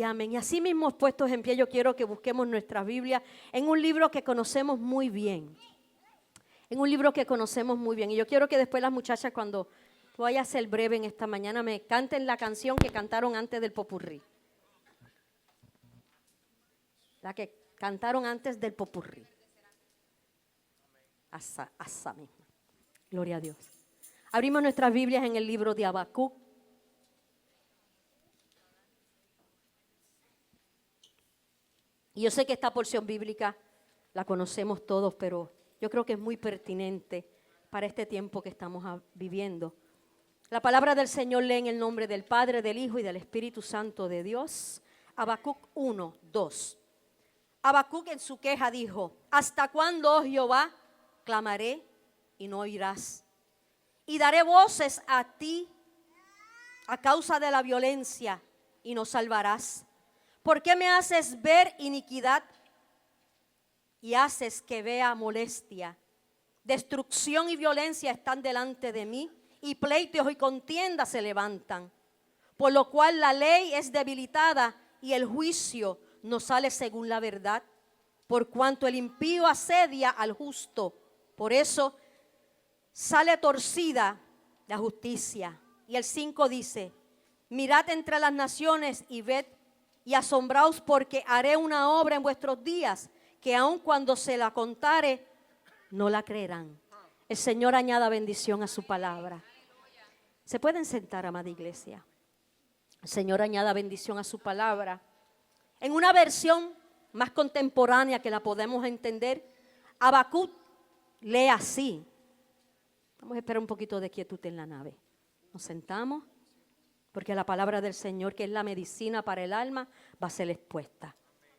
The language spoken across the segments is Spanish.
Y amén. Y así mismo puestos en pie, yo quiero que busquemos nuestra Biblia en un libro que conocemos muy bien. En un libro que conocemos muy bien. Y yo quiero que después las muchachas, cuando voy a ser breve en esta mañana, me canten la canción que cantaron antes del popurrí. La que cantaron antes del popurrí. Asa misma. Gloria a Dios. Abrimos nuestras Biblias en el libro de Habacuc. Y yo sé que esta porción bíblica la conocemos todos, pero yo creo que es muy pertinente para este tiempo que estamos viviendo. La palabra del Señor lee en el nombre del Padre, del Hijo y del Espíritu Santo de Dios. Habacuc 1, 2. Habacuc en su queja dijo: ¿hasta cuándo, oh Jehová, clamaré y no oirás? Y daré voces a ti a causa de la violencia y no salvarás. ¿Por qué me haces ver iniquidad y haces que vea molestia? Destrucción y violencia están delante de mí, y pleitos y contiendas se levantan. Por lo cual la ley es debilitada y el juicio no sale según la verdad. Por cuanto el impío asedia al justo, por eso sale torcida la justicia. Y el 5 dice: mirad entre las naciones y ved y asombraos, porque haré una obra en vuestros días, que aun cuando se la contare, no la creerán. El Señor añada bendición a su palabra. ¿Se pueden sentar, amada iglesia? El Señor añada bendición a su palabra. En una versión más contemporánea que la podemos entender, Habacuc lee así. Vamos a esperar un poquito de quietud en la nave. Nos sentamos, porque la palabra del Señor, que es la medicina para el alma, va a ser expuesta.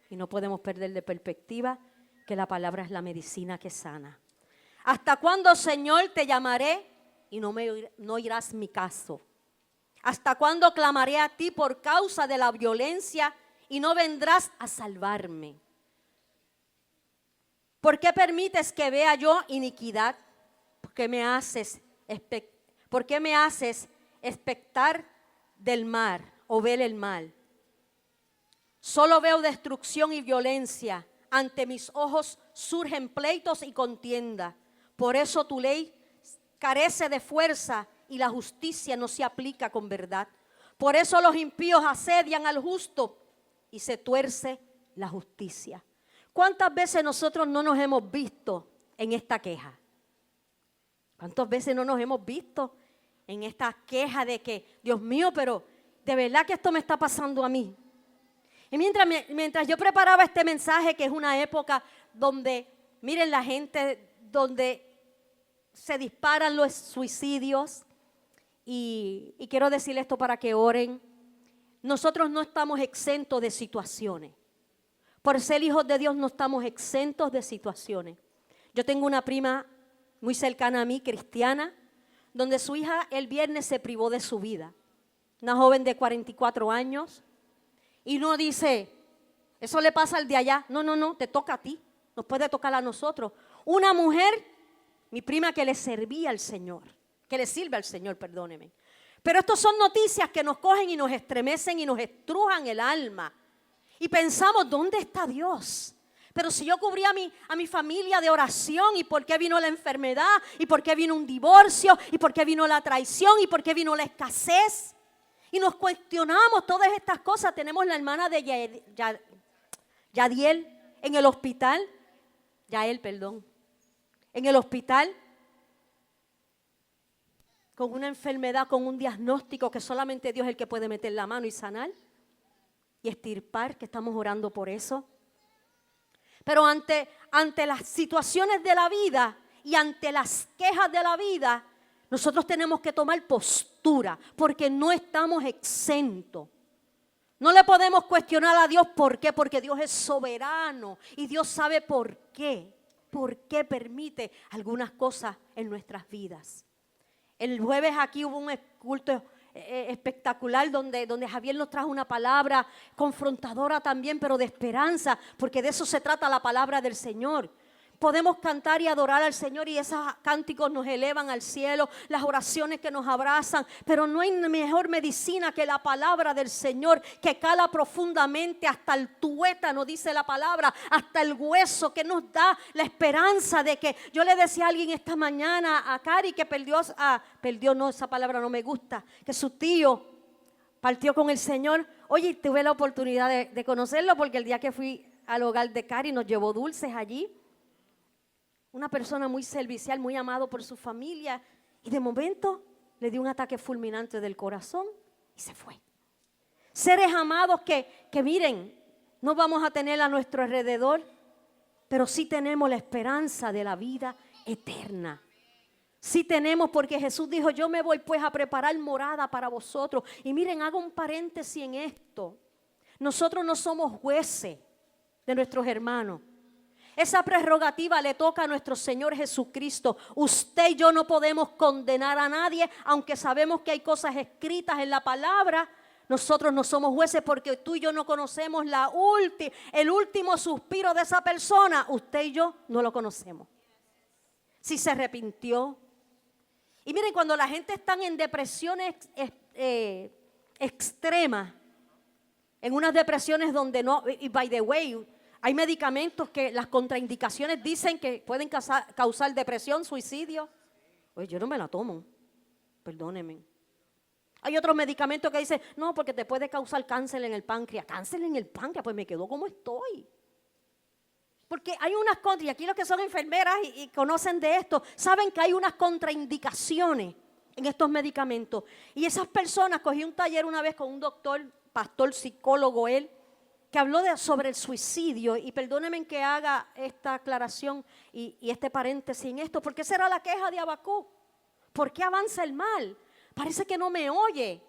Y no podemos perder de perspectiva que la palabra es la medicina que sana. ¿Hasta cuándo, Señor, te llamaré y no oirás mi caso? ¿Hasta cuándo clamaré a ti por causa de la violencia y no vendrás a salvarme? ¿Por qué permites que vea yo iniquidad? ¿Por qué me haces expectar del mar o ver el mal? Solo veo destrucción y violencia. Ante mis ojos surgen pleitos y contienda. Por eso tu ley carece de fuerza y la justicia no se aplica con verdad. Por eso los impíos asedian al justo y se tuerce la justicia. ¿Cuántas veces nosotros no nos hemos visto en esta queja? ¿Cuántas veces no nos hemos visto en esta queja de que, Dios mío, pero de verdad que esto me está pasando a mí? Y mientras yo preparaba este mensaje, que es una época donde, miren, la gente, donde se disparan los suicidios, y quiero decir esto para que oren. Nosotros no estamos exentos de situaciones. Por ser hijos de Dios no estamos exentos de situaciones. Yo tengo una prima muy cercana a mí, cristiana, donde su hija el viernes se privó de su vida. Una joven de 44 años. Y uno dice, eso le pasa al de allá. No, te toca a ti. Nos puede tocar a nosotros. Una mujer, mi prima, que le servía al Señor. Que le sirve al Señor, perdóneme. Pero estas son noticias que nos cogen y nos estremecen y nos estrujan el alma. Y pensamos, ¿dónde está Dios? Pero si yo cubrí a mi familia de oración, ¿y por qué vino la enfermedad? ¿Y por qué vino un divorcio? ¿Y por qué vino la traición? ¿Y por qué vino la escasez? Y nos cuestionamos todas estas cosas. Tenemos la hermana de Yadiel en el hospital. En el hospital. Con una enfermedad, con un diagnóstico que solamente Dios es el que puede meter la mano y sanar. Y extirpar, que estamos orando por eso. Pero ante las situaciones de la vida y ante las quejas de la vida, nosotros tenemos que tomar postura, porque no estamos exentos. No le podemos cuestionar a Dios por qué, porque Dios es soberano y Dios sabe por qué permite algunas cosas en nuestras vidas. El jueves aquí hubo un culto espectacular donde Javier nos trajo una palabra confrontadora también, pero de esperanza, porque de eso se trata la palabra del Señor. Podemos cantar y adorar al Señor y esos cánticos nos elevan al cielo, las oraciones que nos abrazan, pero no hay mejor medicina que la palabra del Señor, que cala profundamente hasta el tuétano, dice la palabra, hasta el hueso, que nos da la esperanza de que, yo le decía a alguien esta mañana, a Cari, que perdió no, esa palabra no me gusta, que su tío partió con el Señor. Oye, tuve la oportunidad de conocerlo, porque el día que fui al hogar de Cari nos llevó dulces allí. Una persona muy servicial, muy amado por su familia, y de momento le dio un ataque fulminante del corazón y se fue. Seres amados que miren, no vamos a tener a nuestro alrededor, pero sí tenemos la esperanza de la vida eterna. Sí tenemos, porque Jesús dijo, yo me voy pues a preparar morada para vosotros. Y miren, hago un paréntesis en esto. Nosotros no somos jueces de nuestros hermanos. Esa prerrogativa le toca a nuestro Señor Jesucristo. Usted y yo no podemos condenar a nadie, aunque sabemos que hay cosas escritas en la palabra. Nosotros no somos jueces, porque tú y yo no conocemos el último suspiro de esa persona. Usted y yo no lo conocemos. Si se arrepintió. Y miren, cuando la gente está en depresiones extremas, en unas depresiones donde no, y by the way, hay medicamentos que las contraindicaciones dicen que pueden causar depresión, suicidio. Oye, yo no me la tomo, perdónenme. Hay otros medicamentos que dicen, no, porque te puede causar cáncer en el páncreas. Cáncer en el páncreas, pues me quedo como estoy. Porque hay unas contras, y aquí los que son enfermeras y conocen de esto, saben que hay unas contraindicaciones en estos medicamentos. Y esas personas, cogí un taller una vez con un doctor, pastor, psicólogo él, que habló sobre el suicidio, y perdónenme que haga esta aclaración y este paréntesis en esto, porque esa era la queja de Habacuc. ¿Por qué avanza el mal? Parece que no me oye.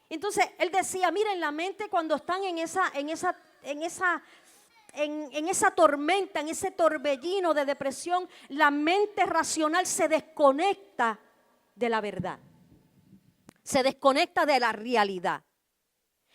Entonces él decía, miren, la mente cuando están en esa tormenta, en ese torbellino de depresión, la mente racional se desconecta de la verdad, se desconecta de la realidad.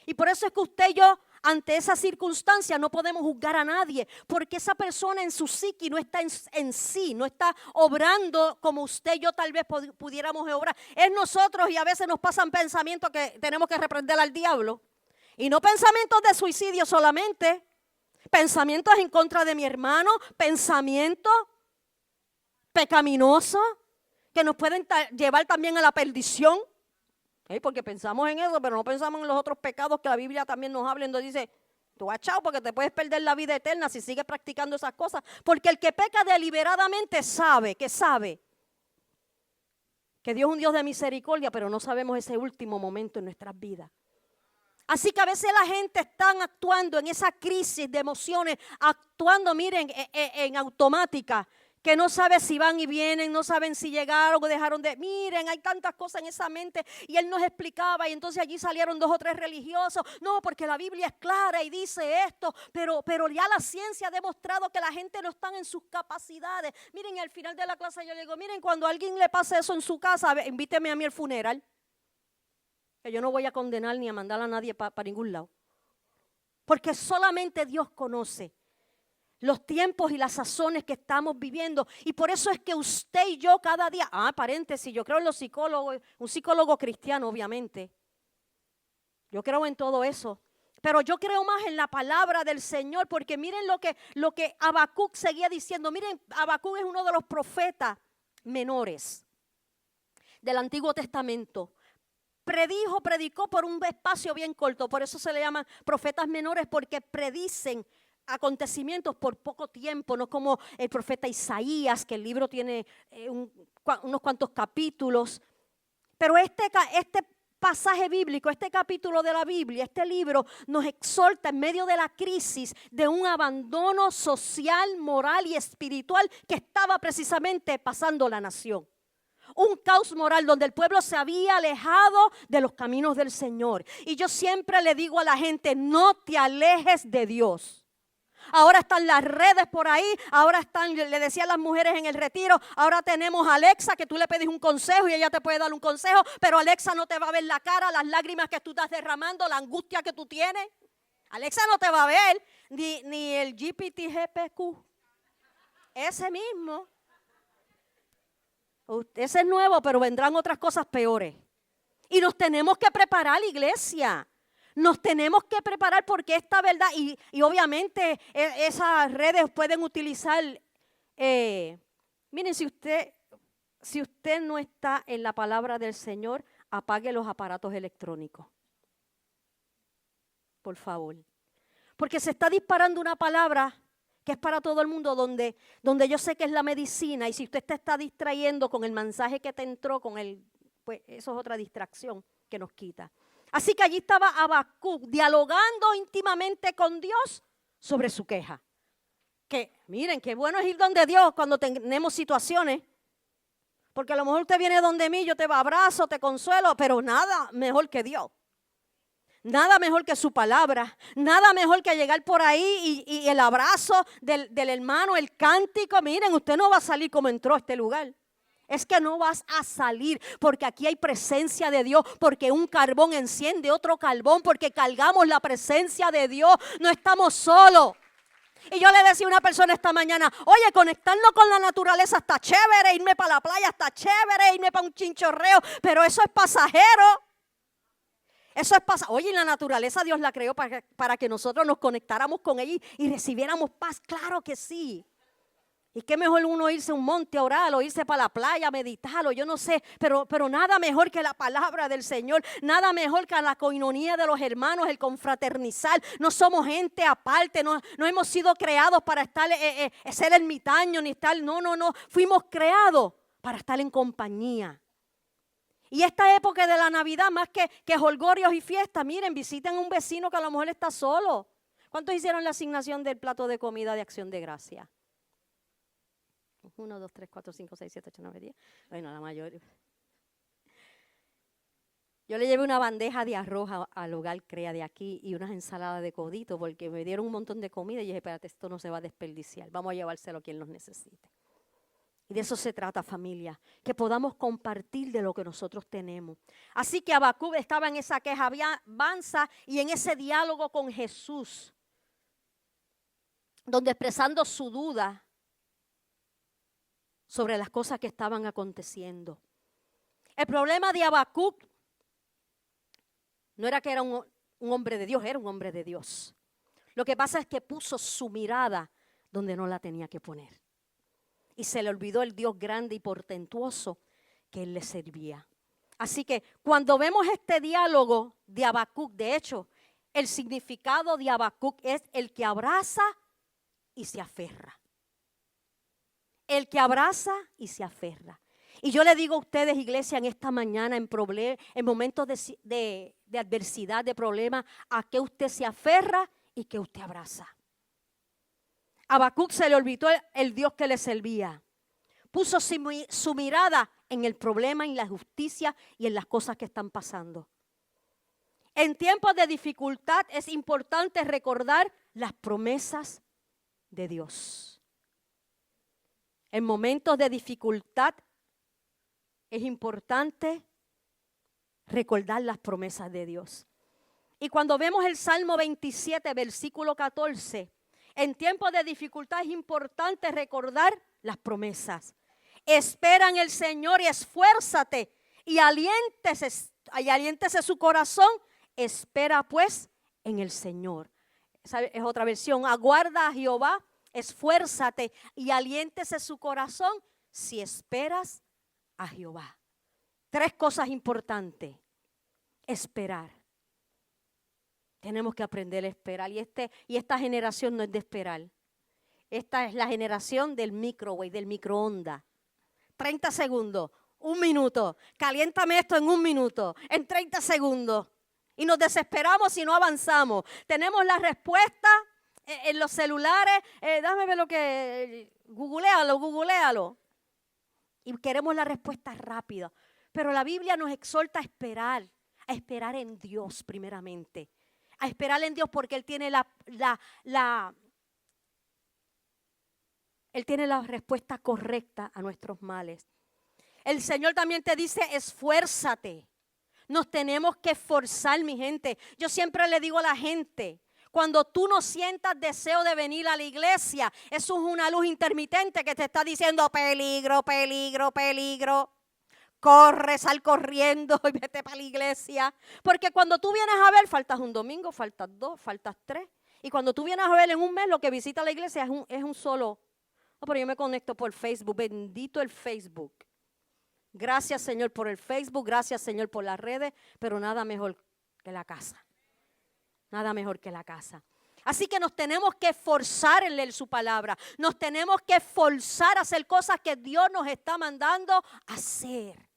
Y por eso es que usted y yo, ante esa circunstancia, no podemos juzgar a nadie, porque esa persona en su psiqui no está en sí, no está obrando como usted y yo tal vez pudiéramos obrar. Es nosotros, y a veces nos pasan pensamientos que tenemos que reprender al diablo. Y no pensamientos de suicidio solamente, pensamientos en contra de mi hermano, pensamientos pecaminosos que nos pueden llevar también a la perdición. Porque pensamos en eso, pero no pensamos en los otros pecados que la Biblia también nos habla, donde dice, tú vas chao, porque te puedes perder la vida eterna si sigues practicando esas cosas. Porque el que peca deliberadamente sabe que Dios es un Dios de misericordia, pero no sabemos ese último momento en nuestras vidas. Así que a veces la gente está actuando en esa crisis de emociones, actuando, miren, en automática, que no sabe si van y vienen, no saben si llegaron o dejaron de... Miren, hay tantas cosas en esa mente, y él nos explicaba, y entonces allí salieron 2 o 3 religiosos. No, porque la Biblia es clara y dice esto, pero ya la ciencia ha demostrado que la gente no está en sus capacidades. Miren, al final de la clase yo le digo, miren, cuando a alguien le pase eso en su casa, invíteme a mí al funeral, que yo no voy a condenar ni a mandar a nadie para ningún lado. Porque solamente Dios conoce los tiempos y las sazones que estamos viviendo. Y por eso es que usted y yo cada día, paréntesis, yo creo en los psicólogos, un psicólogo cristiano obviamente. Yo creo en todo eso. Pero yo creo más en la palabra del Señor, porque miren lo que Habacuc seguía diciendo. Miren, Habacuc es uno de los profetas menores del Antiguo Testamento. Predicó por un espacio bien corto, por eso se le llaman profetas menores, porque predicen acontecimientos por poco tiempo, no como el profeta Isaías, que el libro tiene unos cuantos capítulos. Pero este pasaje bíblico, este capítulo de la Biblia, este libro nos exhorta en medio de la crisis de un abandono social, moral y espiritual que estaba precisamente pasando la nación. Un caos moral donde el pueblo se había alejado de los caminos del Señor. Y yo siempre le digo a la gente, no te alejes de Dios. Ahora están las redes por ahí, ahora están, le decía a las mujeres en el retiro, ahora tenemos a Alexa, que tú le pedís un consejo y ella te puede dar un consejo, pero Alexa no te va a ver la cara, las lágrimas que tú estás derramando, la angustia que tú tienes. Alexa no te va a ver, ni el GPT-GPQ. Ese mismo. Ese es nuevo, pero vendrán otras cosas peores. Y nos tenemos que preparar, iglesia. Nos tenemos que preparar porque esta verdad, y obviamente esas redes pueden utilizar, miren, si usted no está en la palabra del Señor, apague los aparatos electrónicos. Por favor. Porque se está disparando una palabra que es para todo el mundo, donde yo sé que es la medicina, y si usted te está distrayendo con el mensaje que te entró, pues eso es otra distracción que nos quita. Así que allí estaba Habacuc dialogando íntimamente con Dios sobre su queja. Que miren, qué bueno es ir donde Dios cuando tenemos situaciones. Porque a lo mejor usted viene donde mí, yo te abrazo, te consuelo, pero nada mejor que Dios. Nada mejor que su palabra, nada mejor que llegar por ahí y el abrazo del hermano, el cántico. Miren, usted no va a salir como entró a este lugar. Es que no vas a salir porque aquí hay presencia de Dios, porque un carbón enciende otro carbón, porque cargamos la presencia de Dios, no estamos solos. Y yo le decía a una persona esta mañana, oye, conectarnos con la naturaleza está chévere, irme para la playa está chévere, irme para un chinchorreo, pero eso es pasajero. Eso es pasajero. Oye, la naturaleza Dios la creó para que nosotros nos conectáramos con ella y recibiéramos paz, claro que sí. Y qué mejor uno irse a un monte a orar o irse para la playa a meditar, o yo no sé, pero nada mejor que la palabra del Señor, nada mejor que la coinonía de los hermanos, el confraternizar. No somos gente aparte, no hemos sido creados para estar, ser ermitaños ni estar, no, fuimos creados para estar en compañía. Y esta época de la Navidad, más que jolgorios y fiestas, miren, visiten a un vecino que a lo mejor está solo. ¿Cuántos hicieron la asignación del plato de comida de Acción de Gracia? 1, 2, 3, 4, 5, 6, 7, 8, 9, 10. Bueno, la mayoría. Yo le llevé una bandeja de arroz al hogar Crea de aquí y unas ensaladas de codito porque me dieron un montón de comida y dije, espérate, esto no se va a desperdiciar. Vamos a llevárselo a quien los necesite. Y de eso se trata, familia, que podamos compartir de lo que nosotros tenemos. Así que Habacuc estaba en esa queja avanza y en ese diálogo con Jesús, donde expresando su duda sobre las cosas que estaban aconteciendo. El problema de Habacuc no era que era un hombre de Dios, era un hombre de Dios. Lo que pasa es que puso su mirada donde no la tenía que poner. Y se le olvidó el Dios grande y portentuoso que él le servía. Así que cuando vemos este diálogo de Habacuc, de hecho, el significado de Habacuc es el que abraza y se aferra. El que abraza y se aferra. Y yo le digo a ustedes, iglesia, en esta mañana, en momentos de adversidad, de problema, a qué usted se aferra y qué usted abraza. Habacuc se le olvidó el Dios que le servía. Puso su mirada en el problema, en la justicia y en las cosas que están pasando. En tiempos de dificultad es importante recordar las promesas de Dios. En momentos de dificultad es importante recordar las promesas de Dios. Y cuando vemos el Salmo 27, versículo 14, en tiempos de dificultad es importante recordar las promesas. Espera en el Señor y esfuérzate y aliéntese su corazón. Espera pues en el Señor. Esa es otra versión. Aguarda a Jehová, esfuérzate y aliéntese su corazón si esperas a Jehová. 3 cosas importantes. Esperar. Tenemos que aprender a esperar. Y esta generación no es de esperar. Esta es la generación del microwave, del microondas. 30 segundos, 1 minuto. Caliéntame esto en 1 minuto, en 30 segundos. Y nos desesperamos si no avanzamos. Tenemos la respuesta en los celulares. Dame ver lo que... Googlealo. Y queremos la respuesta rápida. Pero la Biblia nos exhorta a esperar en Dios primeramente. A esperar en Dios porque Él tiene Él tiene la respuesta correcta a nuestros males. El Señor también te dice, esfuérzate. Nos tenemos que esforzar, mi gente. Yo siempre le digo a la gente, Cuando tú no sientas deseo de venir a la iglesia, eso es una luz intermitente que te está diciendo peligro, peligro, peligro. Corre, sal corriendo y vete para la iglesia. Porque cuando tú vienes a ver, faltas un domingo, faltas 2, faltas 3. Y cuando tú vienes a ver en un mes, lo que visita la iglesia es un solo. No, pero yo me conecto por Facebook. Bendito el Facebook. Gracias, Señor, por el Facebook. Gracias, Señor, por las redes. Pero nada mejor que la casa. Nada mejor que la casa. Así que nos tenemos que esforzar en leer su palabra. Nos tenemos que esforzar a hacer cosas que Dios nos está mandando a hacer.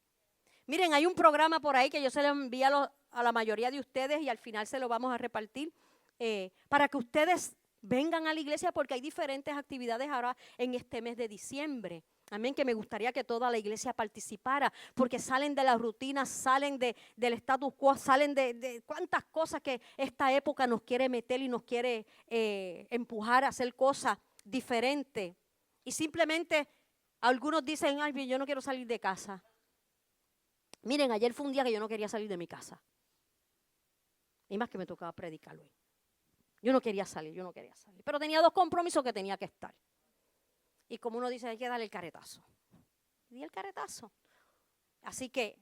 Miren, hay un programa por ahí que yo se lo envío a la mayoría de ustedes y al final se lo vamos a repartir para que ustedes vengan a la iglesia porque hay diferentes actividades ahora en este mes de diciembre. Amén, que me gustaría que toda la iglesia participara porque salen de las rutinas, salen del status quo, salen de cuántas cosas que esta época nos quiere meter y nos quiere empujar a hacer cosas diferentes. Y simplemente algunos dicen, ay, yo no quiero salir de casa. Miren, ayer fue un día que yo no quería salir de mi casa. Y más que me tocaba predicar hoy. Yo no quería salir. Pero tenía 2 compromisos que tenía que estar. Y como uno dice, hay que darle el caretazo. Di el caretazo. Así que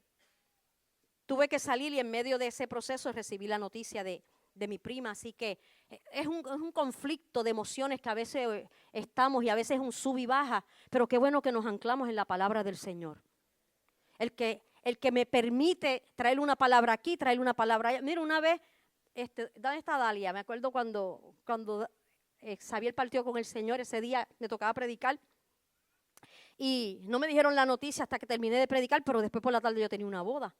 tuve que salir y en medio de ese proceso recibí la noticia de mi prima. Así que es un conflicto de emociones que a veces estamos y a veces es un sub y baja. Pero qué bueno que nos anclamos en la palabra del Señor. El que me permite traer una palabra aquí, traer una palabra allá. Mira, una vez, ¿dónde está Dalia? Me acuerdo cuando Xavier partió con el Señor, ese día me tocaba predicar. Y no me dijeron la noticia hasta que terminé de predicar, pero después por la tarde yo tenía una boda.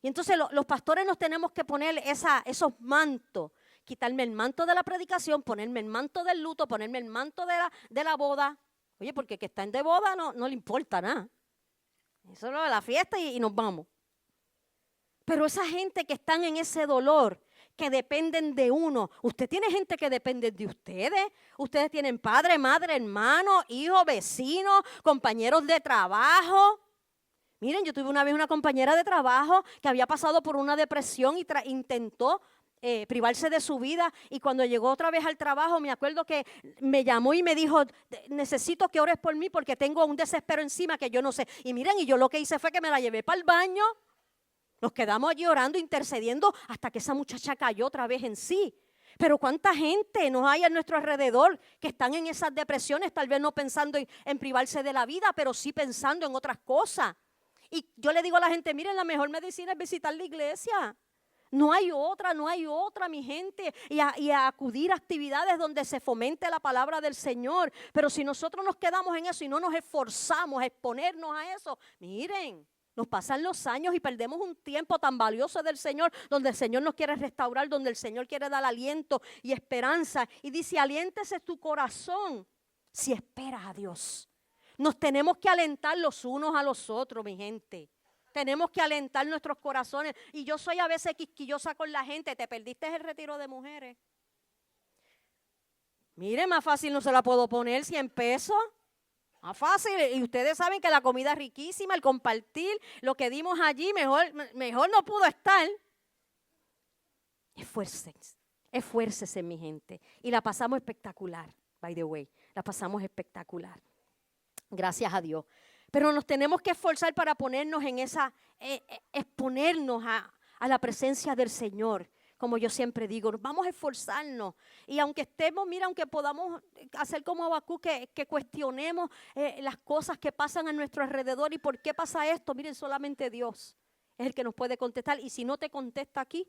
Y entonces los pastores nos tenemos que poner esos mantos. Quitarme el manto de la predicación, ponerme el manto del luto, ponerme el manto de la boda. Oye, porque que están de boda no le importa nada. Eso es lo de la fiesta y nos vamos. Pero esa gente que están en ese dolor, que dependen de uno. Usted tiene gente que depende de ustedes. Ustedes tienen padre, madre, hermano, hijo, vecino, compañeros de trabajo. Miren, yo tuve una vez una compañera de trabajo que había pasado por una depresión y intentó privarse de su vida, y cuando llegó otra vez al trabajo me acuerdo que me llamó y me dijo, necesito que ores por mí porque tengo un desespero encima que yo no sé. Y miren, y yo lo que hice fue que me la llevé para el baño, nos quedamos allí orando, intercediendo hasta que esa muchacha cayó otra vez en sí. Pero cuánta gente nos hay a nuestro alrededor que están en esas depresiones, tal vez no pensando en privarse de la vida, pero sí pensando en otras cosas. Y yo le digo a la gente, miren, la mejor medicina es visitar la iglesia. No hay otra, mi gente, y a acudir a actividades donde se fomente la palabra del Señor. Pero si nosotros nos quedamos en eso y no nos esforzamos a exponernos a eso, miren, nos pasan los años y perdemos un tiempo tan valioso del Señor, donde el Señor nos quiere restaurar, donde el Señor quiere dar aliento y esperanza. Y dice, aliéntese tu corazón si esperas a Dios. Nos tenemos que alentar los unos a los otros, mi gente. Tenemos que alentar nuestros corazones. Y yo soy a veces quisquillosa con la gente. ¿Te perdiste el retiro de mujeres? Mire, más fácil no se la puedo poner, 100 pesos. Más fácil. Y ustedes saben que la comida es riquísima, el compartir, lo que dimos allí, mejor no pudo estar. Esfuércese, mi gente. Y la pasamos espectacular, by the way. La pasamos espectacular. Gracias a Dios. Pero nos tenemos que esforzar para ponernos en exponernos a la presencia del Señor. Como yo siempre digo, vamos a esforzarnos. Y aunque estemos, mira, aunque podamos hacer como Habacuc, que cuestionemos las cosas que pasan a nuestro alrededor y por qué pasa esto, miren, solamente Dios es el que nos puede contestar. Y si no te contesta aquí,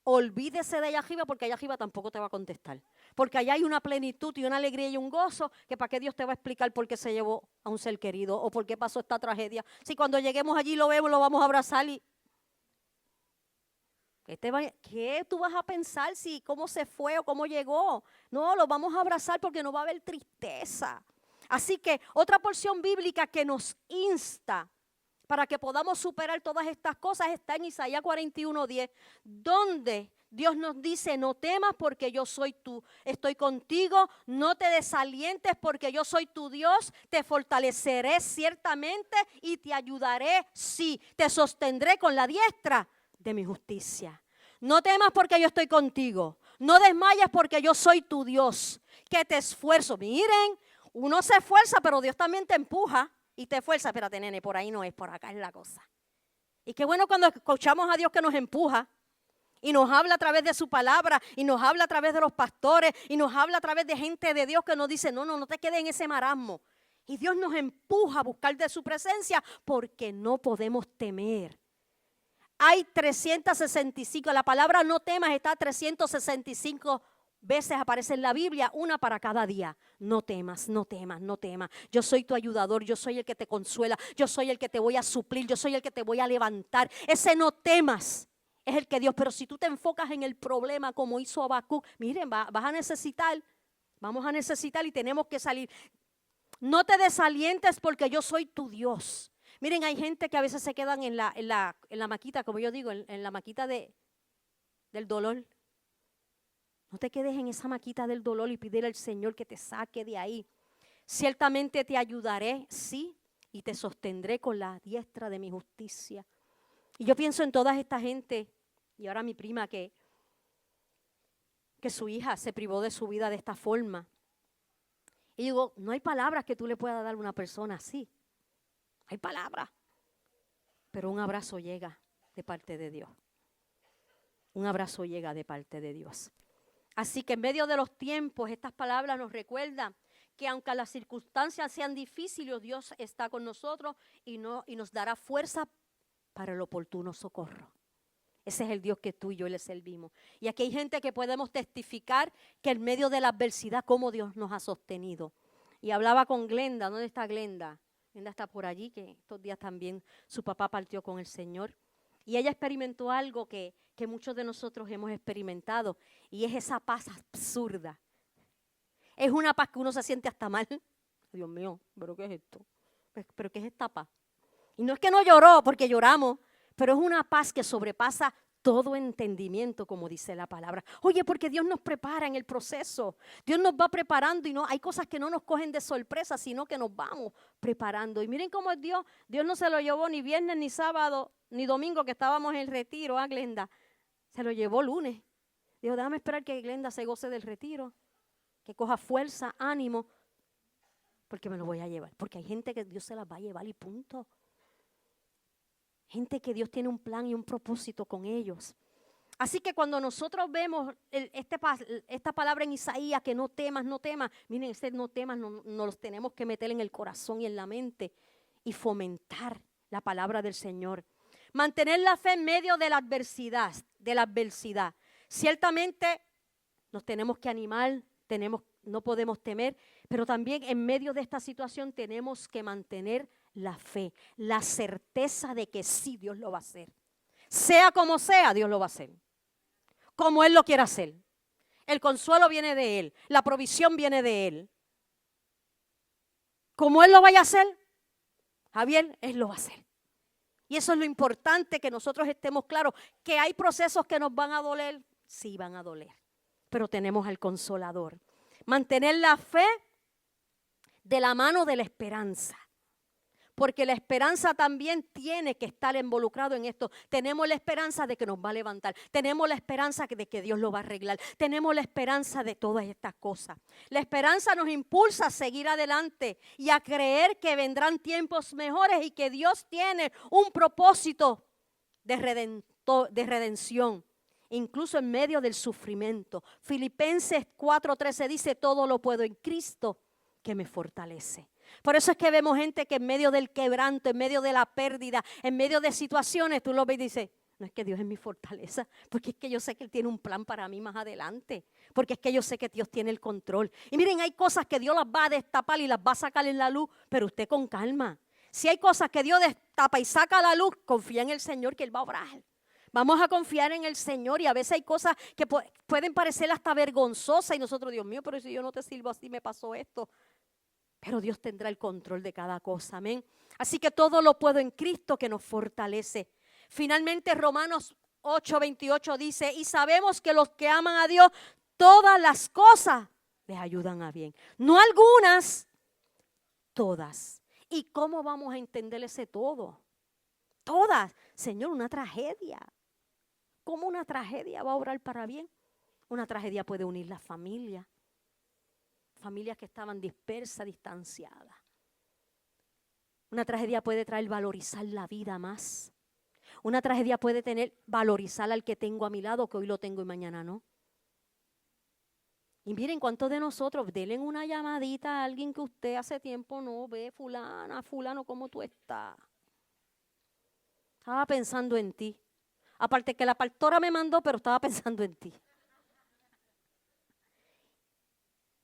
olvídese de allá arriba, porque allá arriba tampoco te va a contestar. Porque allá hay una plenitud y una alegría y un gozo que para qué Dios te va a explicar por qué se llevó a un ser querido o por qué pasó esta tragedia. Si cuando lleguemos allí lo vemos, lo vamos a abrazar y ¿qué tú vas a pensar si cómo se fue o cómo llegó? No, lo vamos a abrazar porque no va a haber tristeza. Así que otra porción bíblica que nos insta para que podamos superar todas estas cosas está en Isaías 41:10, donde Dios nos dice, no temas porque yo estoy contigo, no te desalientes porque yo soy tu Dios, te fortaleceré ciertamente y te ayudaré, sí, te sostendré con la diestra de mi justicia. No temas porque yo estoy contigo. No desmayes porque yo soy tu Dios, que te esfuerzo. Miren, uno se esfuerza, pero Dios también te empuja y te esfuerza. Espérate, nene, por ahí no es, por acá es la cosa. Y qué bueno cuando escuchamos a Dios que nos empuja y nos habla a través de su palabra y nos habla a través de los pastores y nos habla a través de gente de Dios que nos dice, no te quedes en ese marasmo. Y Dios nos empuja a buscar de su presencia porque no podemos temer. Hay 365, la palabra no temas está 365 veces aparece en la Biblia, una para cada día. No temas, no temas, no temas. Yo soy tu ayudador, yo soy el que te consuela, yo soy el que te voy a suplir, yo soy el que te voy a levantar. Ese no temas es el que Dios, pero si tú te enfocas en el problema como hizo Habacuc, miren, vamos a necesitar y tenemos que salir. No te desalientes porque yo soy tu Dios. Miren, hay gente que a veces se quedan en la maquita, como yo digo, en la maquita del dolor. No te quedes en esa maquita del dolor y pídele al Señor que te saque de ahí. Ciertamente te ayudaré, sí, y te sostendré con la diestra de mi justicia. Y yo pienso en toda esta gente, y ahora mi prima que su hija se privó de su vida de esta forma. Y digo, no hay palabras que tú le puedas dar a una persona así. Hay palabras. Pero un abrazo llega de parte de Dios. Un abrazo llega de parte de Dios. Así que en medio de los tiempos, estas palabras nos recuerdan que aunque las circunstancias sean difíciles, Dios está con nosotros y nos dará fuerza para el oportuno socorro. Ese es el Dios que tú y yo le servimos. Y aquí hay gente que podemos testificar que en medio de la adversidad, cómo Dios nos ha sostenido. Y hablaba con Glenda. ¿Dónde está Glenda? Glenda está por allí, que estos días también su papá partió con el Señor. Y ella experimentó algo que muchos de nosotros hemos experimentado. Y es esa paz absurda. Es una paz que uno se siente hasta mal. Dios mío, ¿pero qué es esto? ¿Pero qué es esta paz? Y no es que no lloró, porque lloramos. Pero es una paz que sobrepasa todo entendimiento, como dice la palabra. Oye, porque Dios nos prepara en el proceso. Dios nos va preparando y no hay cosas que no nos cogen de sorpresa, sino que nos vamos preparando. Y miren cómo es Dios. Dios no se lo llevó ni viernes, ni sábado, ni domingo que estábamos en el retiro a Glenda. Se lo llevó lunes. Dijo, déjame esperar que Glenda se goce del retiro, que coja fuerza, ánimo, porque me lo voy a llevar. Porque hay gente que Dios se las va a llevar y punto. Gente que Dios tiene un plan y un propósito con ellos. Así que cuando nosotros vemos esta palabra en Isaías, que no temas, miren, este no temas, nos los tenemos que meter en el corazón y en la mente y fomentar la palabra del Señor. Mantener la fe en medio de la adversidad. Ciertamente nos tenemos que animar, no podemos temer, pero también en medio de esta situación tenemos que mantener la fe, la certeza de que sí, Dios lo va a hacer. Sea como sea, Dios lo va a hacer. Como Él lo quiera hacer. El consuelo viene de Él, la provisión viene de Él. Como Él lo vaya a hacer, Javier, Él lo va a hacer. Y eso es lo importante, que nosotros estemos claros, que hay procesos que nos van a doler, sí van a doler, pero tenemos al Consolador. Mantener la fe de la mano de la esperanza. Porque la esperanza también tiene que estar involucrado en esto. Tenemos la esperanza de que nos va a levantar. Tenemos la esperanza de que Dios lo va a arreglar. Tenemos la esperanza de todas estas cosas. La esperanza nos impulsa a seguir adelante y a creer que vendrán tiempos mejores y que Dios tiene un propósito de redención, incluso en medio del sufrimiento. Filipenses 4:13 dice, todo lo puedo en Cristo que me fortalece. Por eso es que vemos gente que en medio del quebranto, en medio de la pérdida, en medio de situaciones, tú lo ves y dices, no es que Dios es mi fortaleza, porque es que yo sé que Él tiene un plan para mí más adelante, porque es que yo sé que Dios tiene el control. Y miren, hay cosas que Dios las va a destapar y las va a sacar en la luz, pero usted con calma. Si hay cosas que Dios destapa y saca a la luz, confía en el Señor que Él va a obrar. Vamos a confiar en el Señor, y a veces hay cosas que pueden parecer hasta vergonzosas y nosotros, Dios mío, pero si yo no te sirvo así me pasó esto. Pero Dios tendrá el control de cada cosa, amén. Así que todo lo puedo en Cristo que nos fortalece. Finalmente Romanos 8:28 dice, y sabemos que los que aman a Dios, todas las cosas les ayudan a bien. No algunas, todas. ¿Y cómo vamos a entender ese todo? Todas. Señor, una tragedia. ¿Cómo una tragedia va a obrar para bien? Una tragedia puede unir las familias. Familias que estaban dispersas, distanciadas. Una tragedia puede traer valorizar la vida más. Una tragedia puede valorizar al que tengo a mi lado, que hoy lo tengo y mañana no. Y miren, ¿cuántos de nosotros denle una llamadita a alguien que usted hace tiempo no ve? Fulano, ¿cómo tú estás? Estaba pensando en ti. Aparte que la pastora me mandó, pero estaba pensando en ti.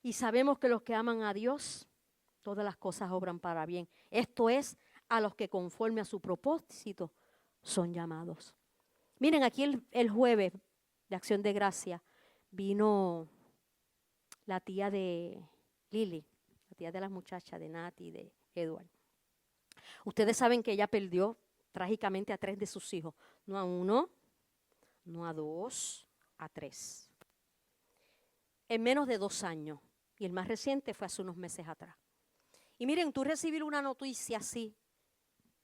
Y sabemos que los que aman a Dios, todas las cosas obran para bien. Esto es, a los que conforme a su propósito son llamados. Miren, aquí el jueves de Acción de Gracia vino la tía de Lili, la tía de las muchachas, de Nati y de Edward. Ustedes saben que ella perdió trágicamente a 3 de sus hijos. No a 1, no a 2, a 3. En menos de 2 años. Y el más reciente fue hace unos meses atrás. Y miren, tú recibir una noticia así,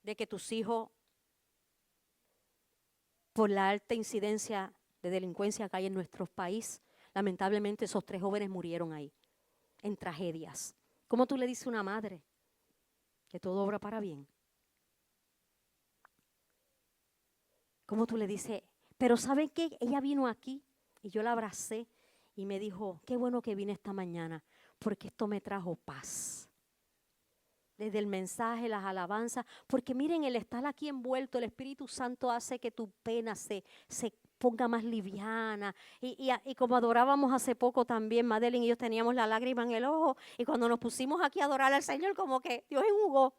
de que tus hijos, por la alta incidencia de delincuencia que hay en nuestro país, lamentablemente esos 3 jóvenes murieron ahí, en tragedias. ¿Cómo tú le dices a una madre que todo obra para bien? ¿Cómo tú le dices? Pero ¿saben qué? Ella vino aquí y yo la abracé y me dijo, qué bueno que vine esta mañana, porque esto me trajo paz. Desde el mensaje, las alabanzas, porque miren, el estar aquí envuelto, el Espíritu Santo hace que tu pena se ponga más liviana. Y como adorábamos hace poco también, Madeline y yo teníamos la lágrima en el ojo, y cuando nos pusimos aquí a adorar al Señor, como que Dios enjugó.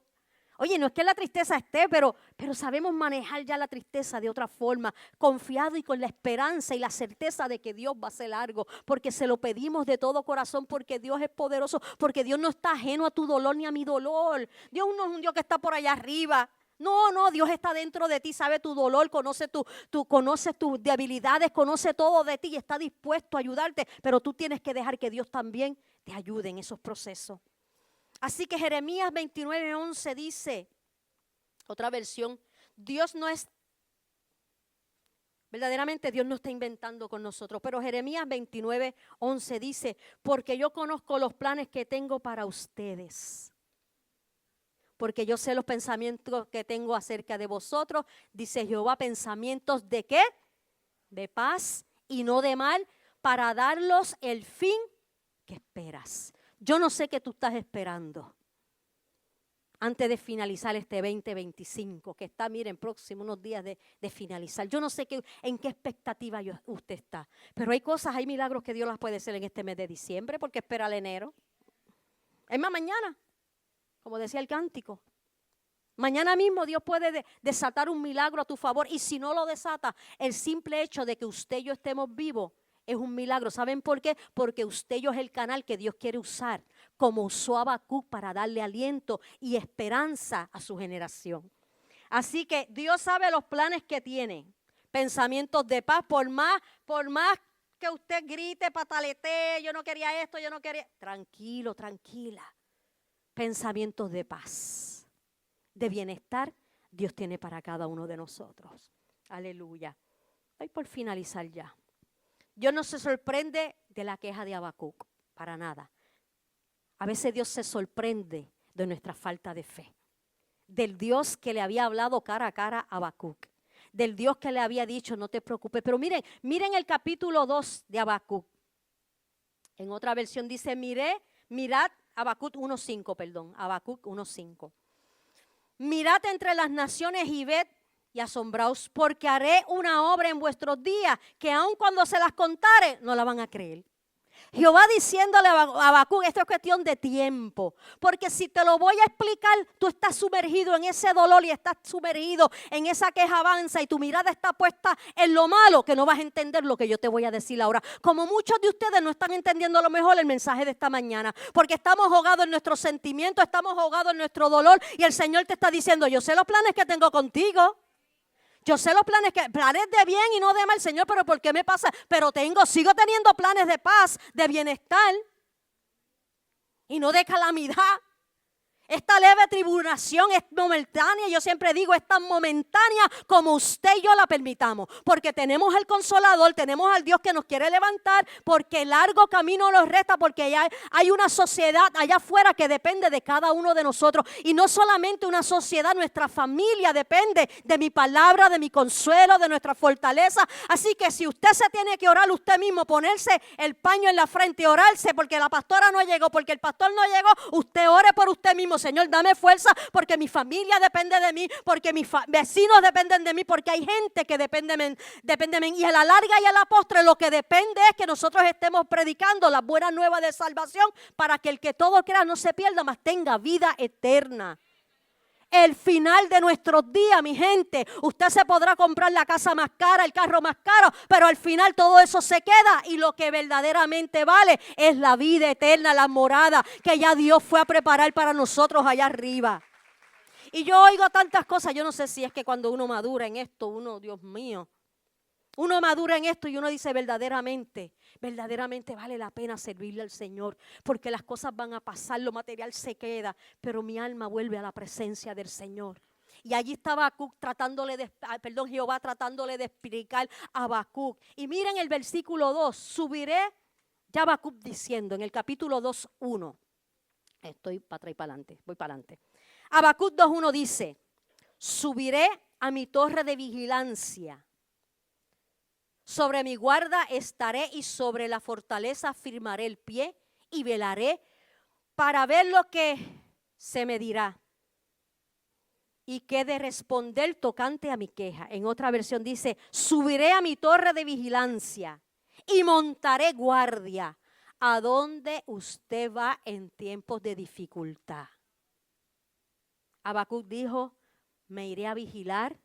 Oye, no es que la tristeza esté, pero sabemos manejar ya la tristeza de otra forma, confiado y con la esperanza y la certeza de que Dios va a hacer algo, porque se lo pedimos de todo corazón, porque Dios es poderoso, porque Dios no está ajeno a tu dolor ni a mi dolor. Dios no es un Dios que está por allá arriba. No, Dios está dentro de ti, sabe tu dolor, conoce tus debilidades, conoce todo de ti y está dispuesto a ayudarte, pero tú tienes que dejar que Dios también te ayude en esos procesos. Así que Jeremías 29:11 dice, otra versión, verdaderamente Dios no está inventando con nosotros, pero Jeremías 29:11 dice, porque yo conozco los planes que tengo para ustedes, porque yo sé los pensamientos que tengo acerca de vosotros, dice Jehová, pensamientos ¿de qué? De paz y no de mal, para darlos el fin que esperas. Yo no sé qué tú estás esperando antes de finalizar este 2025, que está, miren, próximo unos días de finalizar. Yo no sé en qué expectativa usted está, pero hay cosas, hay milagros que Dios las puede hacer en este mes de diciembre, porque espera el enero. Es más, mañana, como decía el cántico, mañana mismo Dios puede desatar un milagro a tu favor, y si no lo desata, el simple hecho de que usted y yo estemos vivos es un milagro. ¿Saben por qué? Porque usted y yo es el canal que Dios quiere usar, como usó a Habacuc para darle aliento y esperanza a su generación. Así que Dios sabe los planes que tiene, pensamientos de paz, por más que usted grite, pataletee, yo no quería esto, yo no quería, tranquilo, tranquila, pensamientos de paz, de bienestar, Dios tiene para cada uno de nosotros. Aleluya. Voy por finalizar ya. Dios no se sorprende de la queja de Habacuc, para nada. A veces Dios se sorprende de nuestra falta de fe. Del Dios que le había hablado cara a cara a Habacuc. Del Dios que le había dicho, no te preocupes. Pero miren el capítulo 2 de Habacuc. En otra versión dice, mirad, Habacuc 1:5, Habacuc 1:5. Mirad entre las naciones y ved y asombraos, porque haré una obra en vuestros días que aun cuando se las contare, no la van a creer. Jehová diciéndole a Habacuc, esto es cuestión de tiempo, porque si te lo voy a explicar, tú estás sumergido en ese dolor y estás sumergido en esa queja avanza y tu mirada está puesta en lo malo, que no vas a entender lo que yo te voy a decir ahora. Como muchos de ustedes no están entendiendo a lo mejor el mensaje de esta mañana, porque estamos ahogados en nuestros sentimientos, estamos ahogados en nuestro dolor y el Señor te está diciendo, yo sé los planes que tengo contigo. Yo sé los planes de bien y no de mal, Señor, pero ¿por qué me pasa? Pero sigo teniendo planes de paz, de bienestar y no de calamidad. Esta leve tribulación es momentánea, yo siempre digo, es tan momentánea como usted y yo la permitamos, porque tenemos al Consolador, tenemos al Dios que nos quiere levantar, porque largo camino nos resta, porque hay una sociedad allá afuera que depende de cada uno de nosotros, y no solamente una sociedad, nuestra familia depende de mi palabra, de mi consuelo, de nuestra fortaleza. Así que si usted se tiene que orar usted mismo, ponerse el paño en la frente y orarse porque la pastora no llegó, porque el pastor no llegó, usted ore por usted mismo. Señor, dame fuerza porque mi familia depende de mí, porque mis vecinos dependen de mí, porque hay gente que depende de mí. Y a la larga y a la postre lo que depende es que nosotros estemos predicando la buena nueva de salvación para que el que todo crea no se pierda, mas tenga vida eterna. El final de nuestros días, mi gente, usted se podrá comprar la casa más cara, el carro más caro, pero al final todo eso se queda y lo que verdaderamente vale es la vida eterna, la morada que ya Dios fue a preparar para nosotros allá arriba. Y yo oigo tantas cosas, yo no sé si es que cuando uno madura en esto, Dios mío, uno madura en esto y uno dice verdaderamente vale la pena servirle al Señor, porque las cosas van a pasar, lo material se queda, pero mi alma vuelve a la presencia del Señor. Y allí estaba Jehová tratándole de explicar a Habacuc. Y miren el versículo 2, subiré, ya Habacuc diciendo en el capítulo 2:1. Estoy para atrás y para adelante, voy para adelante. Habacuc 2:1 dice, subiré a mi torre de vigilancia. Sobre mi guarda estaré y sobre la fortaleza firmaré el pie y velaré para ver lo que se me dirá y qué de responder tocante a mi queja. En otra versión dice, subiré a mi torre de vigilancia y montaré guardia a donde usted va en tiempos de dificultad. Habacuc dijo, me iré a vigilar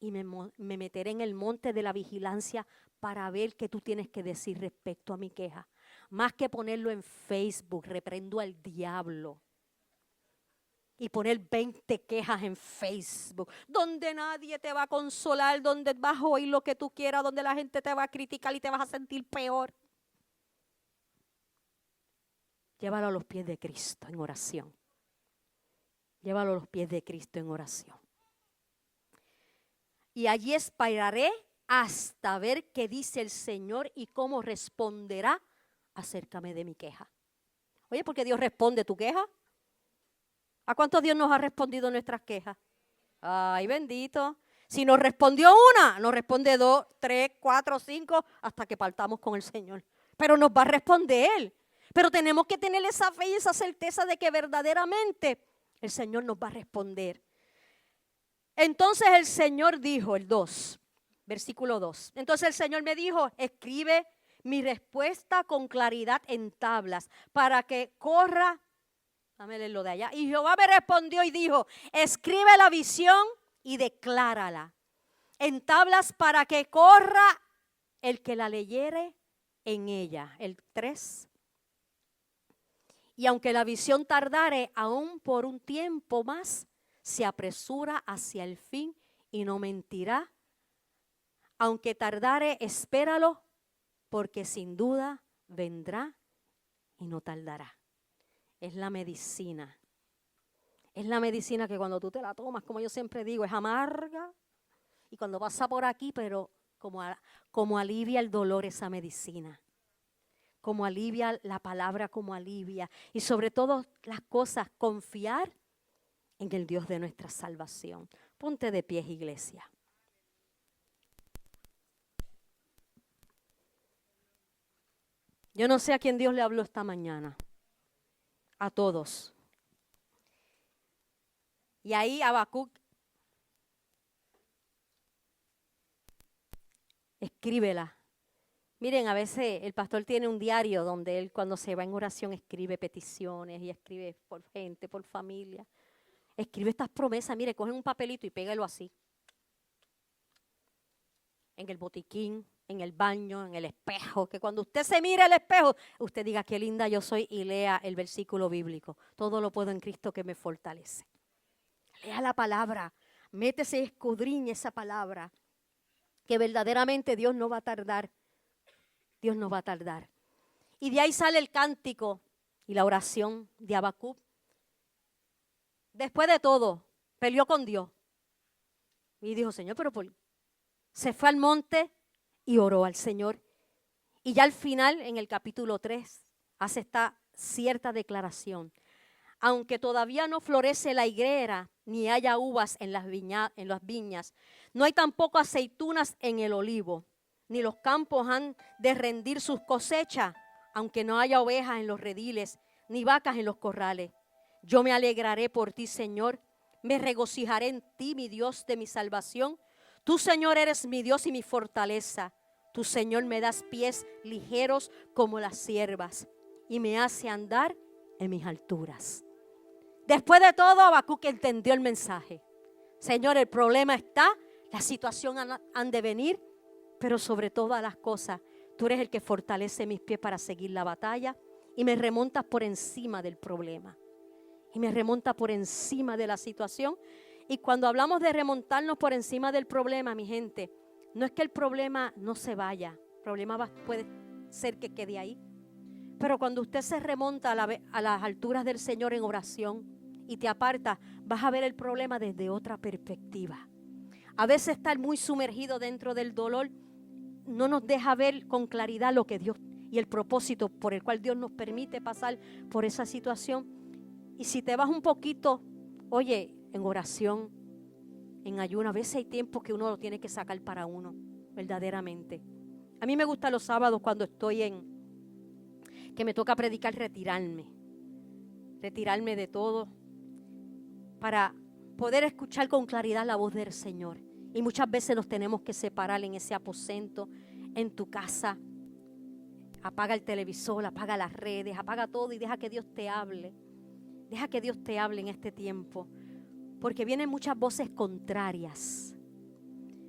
y me meteré en el monte de la vigilancia para ver qué tú tienes que decir respecto a mi queja. Más que ponerlo en Facebook, reprendo al diablo. Y poner 20 quejas en Facebook, donde nadie te va a consolar, donde vas a oír lo que tú quieras, donde la gente te va a criticar y te vas a sentir peor. Llévalo a los pies de Cristo en oración. Llévalo a los pies de Cristo en oración. Y allí esperaré hasta ver qué dice el Señor y cómo responderá acércame de mi queja. Oye, ¿por qué Dios responde tu queja? ¿A cuántos Dios nos ha respondido nuestras quejas? Ay, bendito. Si nos respondió una, nos responde 2, 3, 4, 5, hasta que partamos con el Señor. Pero nos va a responder. Pero tenemos que tener esa fe y esa certeza de que verdaderamente el Señor nos va a responder. Entonces el Señor dijo, el 2, versículo 2. Entonces el Señor me dijo, escribe mi respuesta con claridad en tablas para que corra. Dame leerlo de allá. Y Jehová me respondió y dijo, escribe la visión y declárala en tablas para que corra el que la leyere en ella. El 3. Y aunque la visión tardare aún por un tiempo más, se apresura hacia el fin y no mentirá. Aunque tardare, espéralo, porque sin duda vendrá y no tardará. Es la medicina. Es la medicina que cuando tú te la tomas, como yo siempre digo, es amarga. Y cuando pasa por aquí, pero como alivia el dolor esa medicina. Como alivia la palabra, como alivia. Y sobre todo las cosas, confiar en el Dios de nuestra salvación. Ponte de pie, iglesia. Yo no sé a quién Dios le habló esta mañana. A todos. Y ahí Habacuc escríbela. Miren, a veces el pastor tiene un diario donde él cuando se va en oración escribe peticiones y escribe por gente, por familia. Escribe estas promesas, mire, cogen un papelito y pégalo así. En el botiquín, en el baño, en el espejo. Que cuando usted se mire al espejo, usted diga qué linda yo soy y lea el versículo bíblico. Todo lo puedo en Cristo que me fortalece. Lea la palabra, métese y escudriñe esa palabra. Que verdaderamente Dios no va a tardar. Dios no va a tardar. Y de ahí sale el cántico y la oración de Habacuc. después de todo, peleó con Dios. Y dijo, Señor, pero se fue al monte y oró al Señor. Y ya al final, en el capítulo 3, hace esta cierta declaración. Aunque todavía no florece la higuera, ni haya uvas en las viñas, no hay tampoco aceitunas en el olivo, ni los campos han de rendir sus cosechas, aunque no haya ovejas en los rediles, ni vacas en los corrales. Yo me alegraré por ti, Señor, me regocijaré en ti, mi Dios de mi salvación. Tú, Señor, eres mi Dios y mi fortaleza. Tú, Señor, me das pies ligeros como las ciervas y me hace andar en mis alturas. Después de todo, Habacuc entendió el mensaje. Señor, el problema está, la situación han de venir, pero sobre todas las cosas, tú eres el que fortalece mis pies para seguir la batalla y me remontas por encima del problema. Y me remonta por encima de la situación. Y cuando hablamos de remontarnos por encima del problema, mi gente, no es que el problema no se vaya. El problema puede ser que quede ahí. Pero cuando usted se remonta a las alturas del Señor en oración y te aparta, vas a ver el problema desde otra perspectiva. A veces estar muy sumergido dentro del dolor no nos deja ver con claridad lo que Dios y el propósito por el cual Dios nos permite pasar por esa situación. Y si te vas un poquito, oye, en oración, en ayuno, a veces hay tiempos que uno lo tiene que sacar para uno, verdaderamente. A mí me gusta los sábados cuando estoy que me toca predicar, retirarme de todo para poder escuchar con claridad la voz del Señor. Y muchas veces nos tenemos que separar en ese aposento, en tu casa. Apaga el televisor, apaga las redes, apaga todo y deja que Dios te hable. Deja que Dios te hable en este tiempo, porque vienen muchas voces contrarias.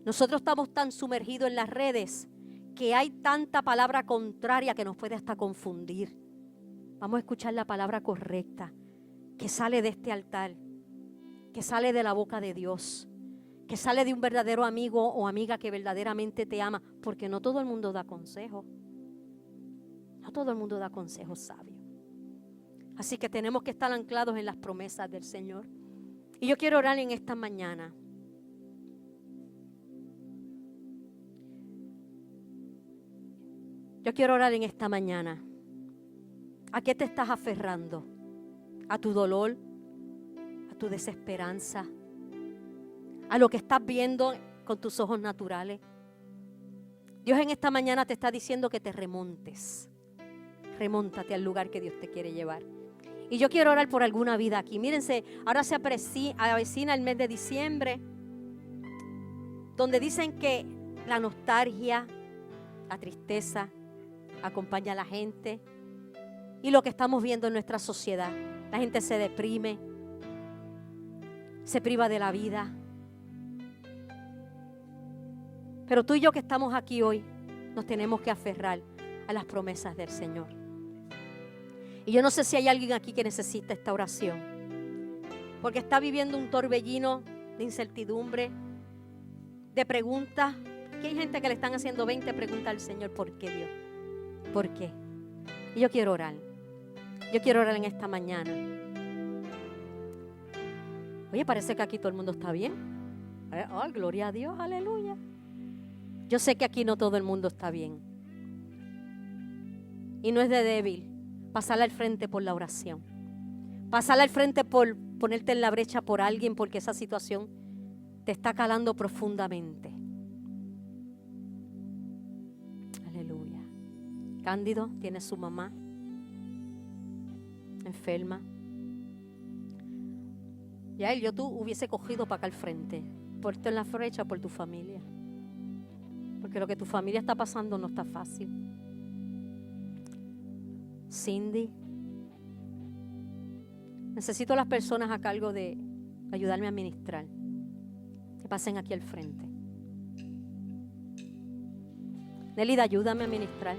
Nosotros estamos tan sumergidos en las redes que hay tanta palabra contraria que nos puede hasta confundir. Vamos a escuchar la palabra correcta que sale de este altar, que sale de la boca de Dios, que sale de un verdadero amigo o amiga que verdaderamente te ama, porque no todo el mundo da consejo. No todo el mundo da consejos sabios. Así que tenemos que estar anclados en las promesas del Señor. Y yo quiero orar en esta mañana. Yo quiero orar en esta mañana. ¿A qué te estás aferrando? ¿A tu dolor? ¿A tu desesperanza? ¿A lo que estás viendo con tus ojos naturales? Dios en esta mañana te está diciendo que te remontes. Remóntate al lugar que Dios te quiere llevar. Y yo quiero orar por alguna vida aquí. Mírense, ahora se avecina el mes de diciembre, donde dicen que la nostalgia, la tristeza acompaña a la gente. Y lo que estamos viendo en nuestra sociedad, la gente se deprime, se priva de la vida. Pero tú y yo que estamos aquí hoy, nos tenemos que aferrar a las promesas del Señor. Y yo no sé si hay alguien aquí que necesita esta oración, porque está viviendo un torbellino de incertidumbre, de preguntas. Que hay gente que le están haciendo 20 preguntas al Señor. ¿Por qué, Dios? ¿Por qué? Y yo quiero orar. Yo quiero orar en esta mañana. Oye, parece que aquí todo el mundo está bien. Oh, gloria a Dios, aleluya. Yo sé que aquí no todo el mundo está bien. Y no es de débil pasar al frente por la oración. Pasar al frente por ponerte en la brecha por alguien, porque esa situación te está calando profundamente. Aleluya. Cándido tiene su mamá enferma. Ya él, tú hubiese cogido para acá al frente, puesto en la brecha por tu familia. Porque lo que tu familia está pasando no está fácil. Cindy, necesito a las personas a cargo de ayudarme a ministrar, que pasen aquí al frente. Nelida, ayúdame a ministrar.